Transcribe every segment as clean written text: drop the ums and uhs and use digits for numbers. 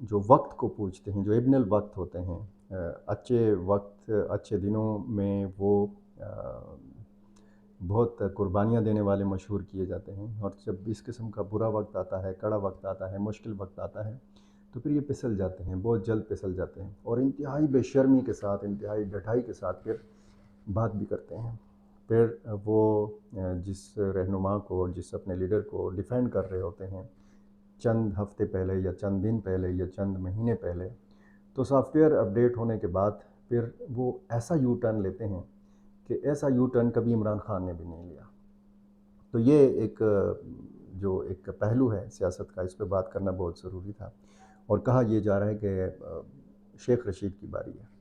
جو وقت کو پوجتے ہیں، جو ابن الوقت ہوتے ہیں، اچھے وقت اچھے دنوں میں وہ بہت قربانیاں دینے والے مشہور کیے جاتے ہیں، اور جب اس قسم کا برا وقت آتا ہے، کڑا وقت آتا ہے، مشکل وقت آتا ہے، تو پھر یہ پھسل جاتے ہیں، بہت جلد پھسل جاتے ہیں، اور انتہائی بے شرمی کے ساتھ، انتہائی ڈٹائی کے ساتھ پھر بات بھی کرتے ہیں۔ پھر وہ جس رہنما کو، جس اپنے لیڈر کو ڈیفینڈ کر رہے ہوتے ہیں چند ہفتے پہلے یا چند دن پہلے یا چند مہینے پہلے، تو سافٹ ویئر اپڈیٹ ہونے کے بعد پھر وہ ایسا یو ٹرن لیتے ہیں کہ ایسا یو ٹرن کبھی عمران خان نے بھی نہیں لیا۔ تو یہ ایک جو ایک پہلو ہے سیاست کا، اس پہ بات کرنا بہت ضروری تھا، اور کہا یہ جا رہا ہے کہ شیخ رشید کی باری ہے۔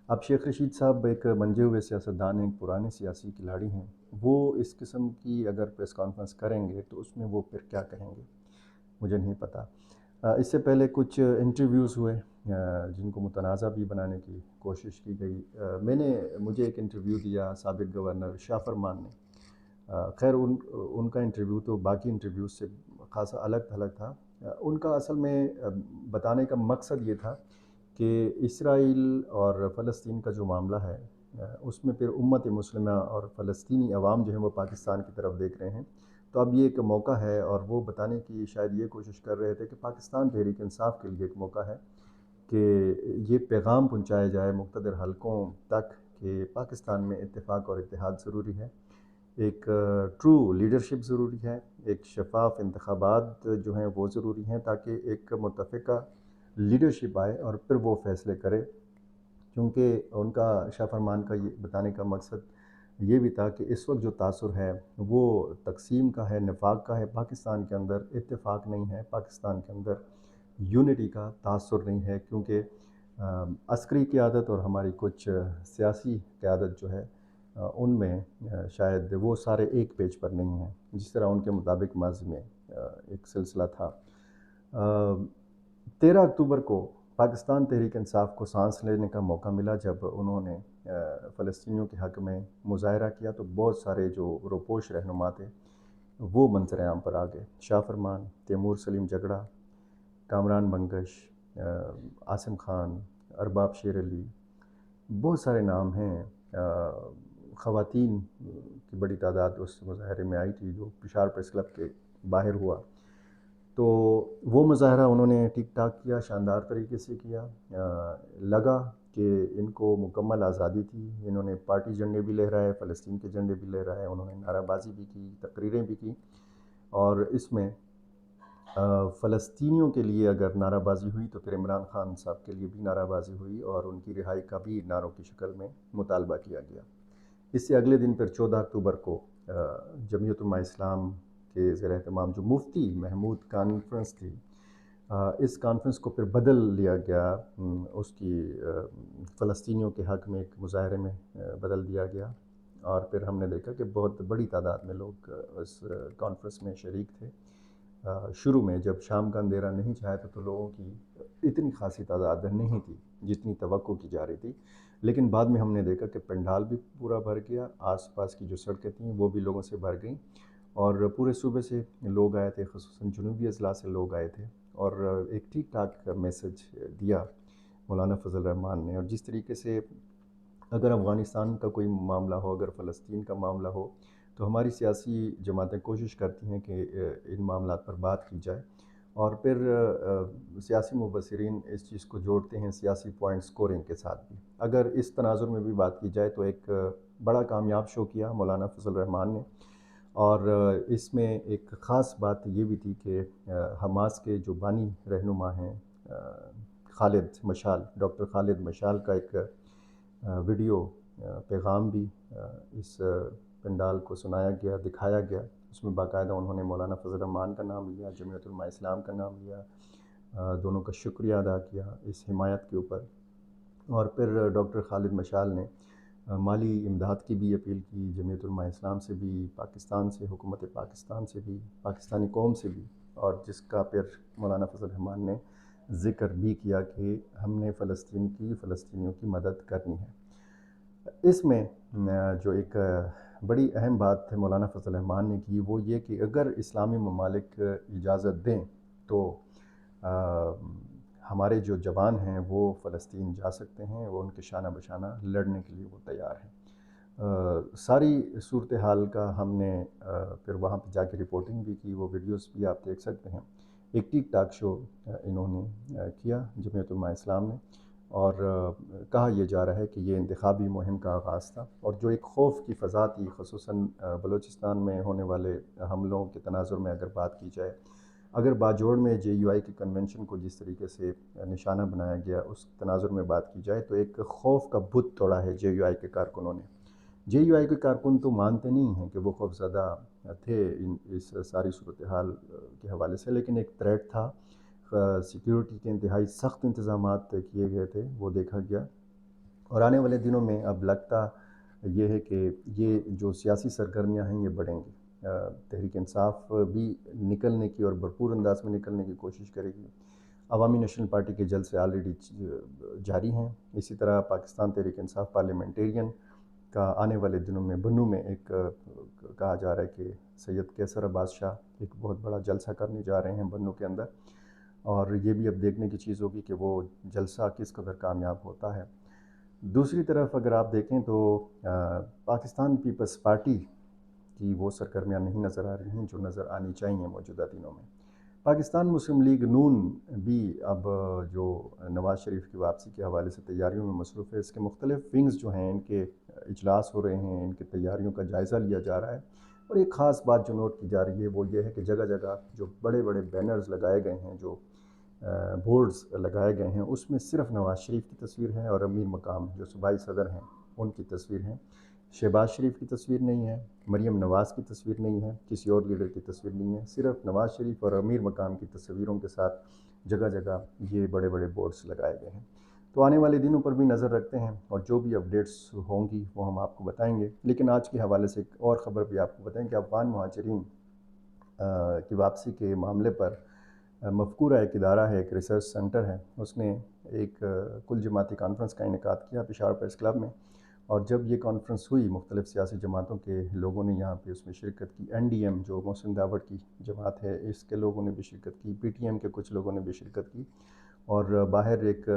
اب شیخ رشید صاحب ایک منجے ہوئے سیاستدان ہیں، ایک پرانے سیاسی کھلاڑی ہیں، وہ اس قسم کی اگر پریس کانفرنس کریں گے تو اس میں وہ پھر کیا کہیں گے مجھے نہیں پتہ۔ اس سے پہلے کچھ انٹرویوز ہوئے جن کو متنازع بھی بنانے کی کوشش کی گئی۔ مجھے ایک انٹرویو دیا سابق گورنر شاہ فرمان نے۔ خیر ان کا انٹرویو تو باقی انٹرویوز سے خاصا الگ تھلگ تھا۔ ان کا اصل میں بتانے کا مقصد یہ تھا کہ اسرائیل اور فلسطین کا جو معاملہ ہے اس میں پھر امت مسلمہ اور فلسطینی عوام جو ہیں وہ پاکستان کی طرف دیکھ رہے ہیں، تو اب یہ ایک موقع ہے، اور وہ بتانے کی شاید یہ کوشش کر رہے تھے کہ پاکستان تحریک انصاف کے لیے ایک موقع ہے کہ یہ پیغام پہنچایا جائے مقتدر حلقوں تک کہ پاکستان میں اتفاق اور اتحاد ضروری ہے، ایک ٹرو لیڈرشپ ضروری ہے، ایک شفاف انتخابات جو ہیں وہ ضروری ہیں، تاکہ ایک متفقہ لیڈرشپ آئے اور پھر وہ فیصلے کرے۔ کیونکہ ان کا شاہ فرمان کا یہ بتانے کا مقصد یہ بھی تھا کہ اس وقت جو تاثر ہے وہ تقسیم کا ہے، نفاق کا ہے، پاکستان کے اندر اتفاق نہیں ہے، پاکستان کے اندر یونٹی کا تاثر نہیں ہے، کیونکہ عسکری قیادت اور ہماری کچھ سیاسی قیادت جو ہے ان میں شاید وہ سارے ایک پیج پر نہیں ہیں، جس طرح ان کے مطابق ماضی میں ایک سلسلہ تھا۔ 13 اکتوبر کو پاکستان تحریک انصاف کو سانس لینے کا موقع ملا جب انہوں نے فلسطینیوں کے حق میں مظاہرہ کیا، تو بہت سارے جو روپوش رہنما تھے وہ منظر عام پر آ گئے۔ شاہ فرمان، تیمور سلیم جگڑا، کامران منگش، عاصم خان، ارباب شیر علی، بہت سارے نام ہیں۔ خواتین کی بڑی تعداد اس مظاہرے میں آئی تھی جو پشاور پریس کلب کے باہر ہوا، تو وہ مظاہرہ انہوں نے ٹھیک ٹھاک کیا، شاندار طریقے سے کیا۔ لگا کہ ان کو مکمل آزادی تھی، انہوں نے پارٹی جھنڈے بھی لہرائے، فلسطین کے جھنڈے بھی لہرائے، انہوں نے نعرہ بازی بھی کی، تقریریں بھی کی، اور اس میں فلسطینیوں کے لیے اگر نعرہ بازی ہوئی تو پھر عمران خان صاحب کے لیے بھی نعرہ بازی ہوئی، اور ان کی رہائی کا بھی نعروں کی شکل میں مطالبہ کیا گیا۔ اس سے اگلے دن پھر 14 اکتوبر کو جمعیت علماء اسلام کے زیر اہتمام جو مفتی محمود کانفرنس تھی، اس کانفرنس کو پھر بدل لیا گیا، اس کی فلسطینیوں کے حق میں ایک مظاہرے میں بدل دیا گیا، اور پھر ہم نے دیکھا کہ بہت بڑی تعداد میں لوگ اس کانفرنس میں شریک تھے۔ شروع میں جب شام کا اندھیرا نہیں چھایا تھا تو لوگوں کی اتنی خاصی تعداد نہیں تھی جتنی توقع کی جا رہی تھی، لیکن بعد میں ہم نے دیکھا کہ پنڈال بھی پورا بھر گیا، آس پاس کی جو سڑکیں تھیں وہ بھی لوگوں سے بھر گئیں، اور پورے صوبے سے لوگ آئے تھے، خصوصاً جنوبی اضلاع سے لوگ آئے تھے، اور ایک ٹھیک ٹھاک میسج دیا مولانا فضل الرحمان نے۔ اور جس طریقے سے اگر افغانستان کا کوئی معاملہ ہو، اگر فلسطین کا معاملہ ہو، تو ہماری سیاسی جماعتیں کوشش کرتی ہیں کہ ان معاملات پر بات کی جائے، اور پھر سیاسی مبصرین اس چیز کو جوڑتے ہیں سیاسی پوائنٹ سکورنگ کے ساتھ بھی۔ اگر اس تناظر میں بھی بات کی جائے تو ایک بڑا کامیاب شو کیا مولانا فضل الرحمان نے، اور اس میں ایک خاص بات یہ بھی تھی کہ حماس کے جو بانی رہنما ہیں خالد مشال، ڈاکٹر خالد مشال کا ایک ویڈیو پیغام بھی اس پنڈال کو سنایا گیا، دکھایا گیا، اس میں باقاعدہ انہوں نے مولانا فضل الرحمان کا نام لیا، جمعیت علماء اسلام کا نام لیا، دونوں کا شکریہ ادا کیا اس حمایت کے اوپر، اور پھر ڈاکٹر خالد مشال نے مالی امداد کی بھی اپیل کی، جمعیت علماء اسلام سے بھی، پاکستان سے، حکومت پاکستان سے بھی، پاکستانی قوم سے بھی، اور جس کا پھر مولانا فضل الرحمان نے ذکر بھی کیا کہ ہم نے فلسطینیوں کی مدد کرنی ہے۔ اس میں جو ایک بڑی اہم بات مولانا فضل الرحمان نے کی وہ یہ کہ اگر اسلامی ممالک اجازت دیں تو ہمارے جو جوان ہیں وہ فلسطین جا سکتے ہیں، وہ ان کے شانہ بشانہ لڑنے کے لیے وہ تیار ہیں۔ ساری صورتحال کا ہم نے پھر وہاں پہ جا کے رپورٹنگ بھی کی، وہ ویڈیوز بھی آپ دیکھ سکتے ہیں۔ ایک ٹیک ٹاک شو انہوں نے کیا جمعیت علماء اسلام نے، اور کہا یہ جا رہا ہے کہ یہ انتخابی مہم کا آغاز تھا، اور جو ایک خوف کی فضا تھی، خصوصاً بلوچستان میں ہونے والے حملوں کے تناظر میں اگر بات کی جائے، اگر باجوڑ میں جے یو آئی کے کنونشن کو جس طریقے سے نشانہ بنایا گیا، اس تناظر میں بات کی جائے تو ایک خوف کا بت توڑا ہے جے یو آئی کے کارکنوں نے۔ جے یو آئی کے کارکن تو مانتے نہیں ہیں کہ وہ خوف زدہ تھے اس ساری صورتحال کے حوالے سے، لیکن ایک تھریٹ تھا، سیکیورٹی کے انتہائی سخت انتظامات کیے گئے تھے، وہ دیکھا گیا۔ اور آنے والے دنوں میں اب لگتا یہ ہے کہ یہ جو سیاسی سرگرمیاں ہیں یہ بڑھیں گی، تحریک انصاف بھی نکلنے کی اور بھرپور انداز میں نکلنے کی کوشش کرے گی۔ عوامی نیشنل پارٹی کے جلسے آلریڈی جاری ہیں، اسی طرح پاکستان تحریک انصاف پارلیمنٹیرین کا آنے والے دنوں میں بنو میں ایک کہا جا رہا ہے کہ سید کیسر عباس شاہ ایک بہت بڑا جلسہ کرنے جا رہے ہیں بنو کے اندر، اور یہ بھی اب دیکھنے کی چیز ہوگی کہ وہ جلسہ کس قدر کامیاب ہوتا ہے۔ دوسری طرف اگر آپ دیکھیں تو پاکستان پیپلز پارٹی کی وہ سرگرمیاں نہیں نظر آ رہی ہیں جو نظر آنی چاہیے موجودہ دنوں میں۔ پاکستان مسلم لیگ نون بھی اب جو نواز شریف کی واپسی کے حوالے سے تیاریوں میں مصروف ہے، اس کے مختلف ونگز جو ہیں ان کے اجلاس ہو رہے ہیں، ان کی تیاریوں کا جائزہ لیا جا رہا ہے، اور ایک خاص بات جو نوٹ کی جا رہی ہے وہ یہ ہے کہ جگہ جگہ جو بڑے بڑے بینرز لگائے گئے ہیں، جو بورڈز لگائے گئے ہیں، اس میں صرف نواز شریف کی تصویر ہے اور امیر مقام جو صوبائی صدر ہیں ان کی تصویر ہیں۔ شہباز شریف کی تصویر نہیں ہے، مریم نواز کی تصویر نہیں ہے، کسی اور لیڈر کی تصویر نہیں ہے، صرف نواز شریف اور امیر مقام کی تصویروں کے ساتھ جگہ جگہ یہ بڑے بڑے بورڈز لگائے گئے ہیں۔ تو آنے والے دنوں پر بھی نظر رکھتے ہیں، اور جو بھی اپڈیٹس ہوں گی وہ ہم آپ کو بتائیں گے۔ لیکن آج کے حوالے سے ایک اور خبر بھی آپ کو بتائیں کہ افغان مہاجرین کی واپسی کے معاملے پر مفکورہ ایک ادارہ ہے، ایک ریسرچ سینٹر ہے، اس نے ایک کل جماعتی کانفرنس کا انعقاد کیا پشاور پریس کلب میں، اور جب یہ کانفرنس ہوئی مختلف سیاسی جماعتوں کے لوگوں نے یہاں پہ اس میں شرکت کی۔ این ڈی ایم جو محسن داوڑ کی جماعت ہے، اس کے لوگوں نے بھی شرکت کی، پی ٹی ایم کے کچھ لوگوں نے بھی شرکت کی، اور باہر ایک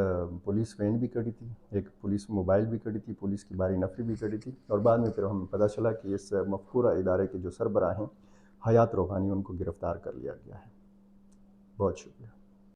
پولیس وین بھی کھڑی تھی، ایک پولیس موبائل بھی کھڑی تھی، پولیس کی بھاری نفری بھی کھڑی تھی، اور بعد میں پھر ہمیں پتہ چلا کہ اس مفکورہ ادارے کے جو سربراہ ہیں حیات روحانی، ان کو گرفتار کر لیا گیا ہے۔ بہت شکریہ۔